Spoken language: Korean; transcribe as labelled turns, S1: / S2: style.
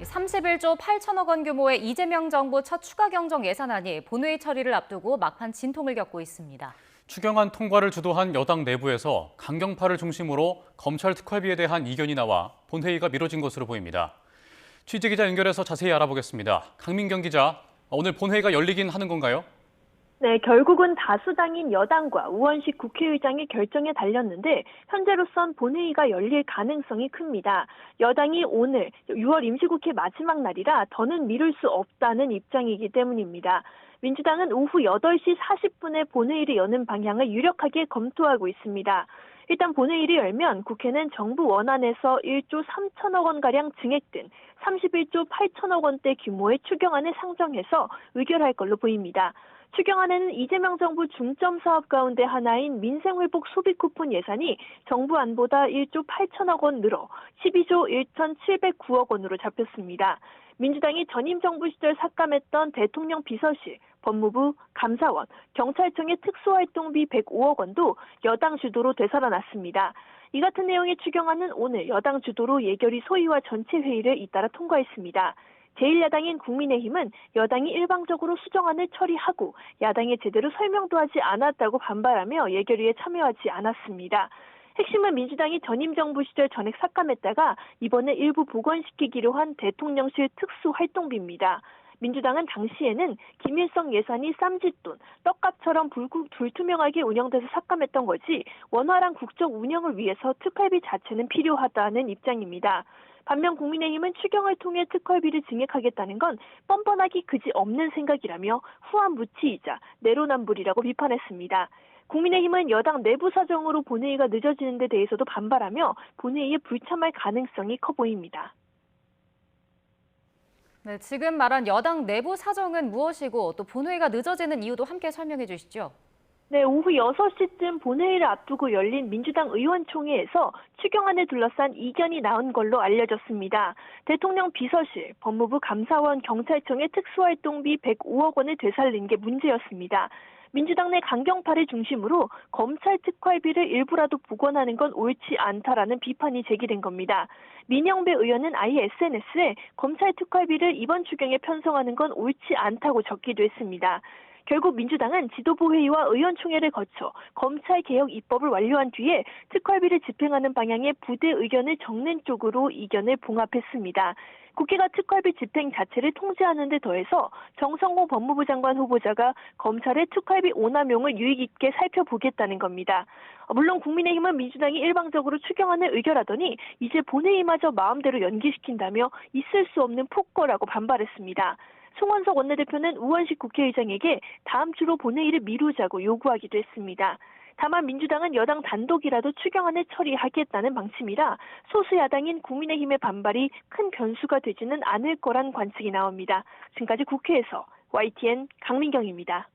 S1: 31조 8천억 원 규모의 이재명 정부 첫 추가 경정 예산안이 본회의 처리를 앞두고 막판 진통을 겪고 있습니다.
S2: 추경안 통과를 주도한 여당 내부에서 강경파를 중심으로 검찰 특활비에 대한 이견이 나와 본회의가 미뤄진 것으로 보입니다. 취재기자 연결해서 자세히 알아보겠습니다. 강민경 기자, 오늘 본회의가 열리긴 하는 건가요?
S3: 네, 결국은 다수당인 여당과 우원식 국회의장의 결정에 달렸는데 현재로선 본회의가 열릴 가능성이 큽니다. 여당이 오늘 6월 임시국회 마지막 날이라 더는 미룰 수 없다는 입장이기 때문입니다. 민주당은 오후 8시 40분에 본회의를 여는 방향을 유력하게 검토하고 있습니다. 일단 본회의를 열면 국회는 정부 원안에서 1조 3천억 원가량 증액된 31조 8천억 원대 규모의 추경안을 상정해서 의결할 걸로 보입니다. 추경안에는 이재명 정부 중점 사업 가운데 하나인 민생회복 소비 쿠폰 예산이 정부 안보다 1조 8천억 원 늘어 12조 1,709억 원으로 잡혔습니다. 민주당이 전임 정부 시절 삭감했던 대통령 비서실, 법무부, 감사원, 경찰청의 특수활동비 105억 원도 여당 주도로 되살아났습니다. 이 같은 내용의 추경안은 오늘 여당 주도로 예결위 소위와 전체 회의를 잇따라 통과했습니다. 제1야당인 국민의힘은 여당이 일방적으로 수정안을 처리하고 야당이 제대로 설명도 하지 않았다고 반발하며 예결위에 참여하지 않았습니다. 핵심은 민주당이 전임 정부 시절 전액 삭감했다가 이번에 일부 복원시키기로 한 대통령실 특수활동비입니다. 민주당은 당시에는 김일성 예산이 쌈짓돈, 떡값처럼 불투명하게 운영돼서 삭감했던 거지 원활한 국정 운영을 위해서 특활비 자체는 필요하다는 입장입니다. 반면 국민의힘은 추경을 통해 특활비를 증액하겠다는 건 뻔뻔하기 그지없는 생각이라며 후한무치이자 내로남불이라고 비판했습니다. 국민의힘은 여당 내부 사정으로 본회의가 늦어지는 데 대해서도 반발하며 본회의에 불참할 가능성이 커 보입니다.
S1: 네, 지금 말한 여당 내부 사정은 무엇이고 또 본회의가 늦어지는 이유도 함께 설명해 주시죠.
S3: 네, 오후 6시쯤 본회의를 앞두고 열린 민주당 의원총회에서 추경안을 둘러싼 이견이 나온 걸로 알려졌습니다. 대통령 비서실, 법무부 감사원, 경찰청의 특수활동비 105억 원을 되살린 게 문제였습니다. 민주당 내 강경파를 중심으로 검찰 특활비를 일부라도 복원하는 건 옳지 않다라는 비판이 제기된 겁니다. 민영배 의원은 아예 SNS에 검찰 특활비를 이번 추경에 편성하는 건 옳지 않다고 적기도 했습니다. 결국 민주당은 지도부 회의와 의원총회를 거쳐 검찰개혁 입법을 완료한 뒤에 특활비를 집행하는 방향의 부대 의견을 적는 쪽으로 이견을 봉합했습니다. 국회가 특활비 집행 자체를 통제하는 데 더해서 정성호 법무부 장관 후보자가 검찰의 특활비 오남용을 유익 있게 살펴보겠다는 겁니다. 물론 국민의힘은 민주당이 일방적으로 추경안을 의결하더니 이제 본회의마저 마음대로 연기시킨다며 있을 수 없는 폭거라고 반발했습니다. 송원석 원내대표는 우원식 국회의장에게 다음 주로 본회의를 미루자고 요구하기도 했습니다. 다만 민주당은 여당 단독이라도 추경안을 처리하겠다는 방침이라 소수 야당인 국민의힘의 반발이 큰 변수가 되지는 않을 거란 관측이 나옵니다. 지금까지 국회에서 YTN 강민경입니다.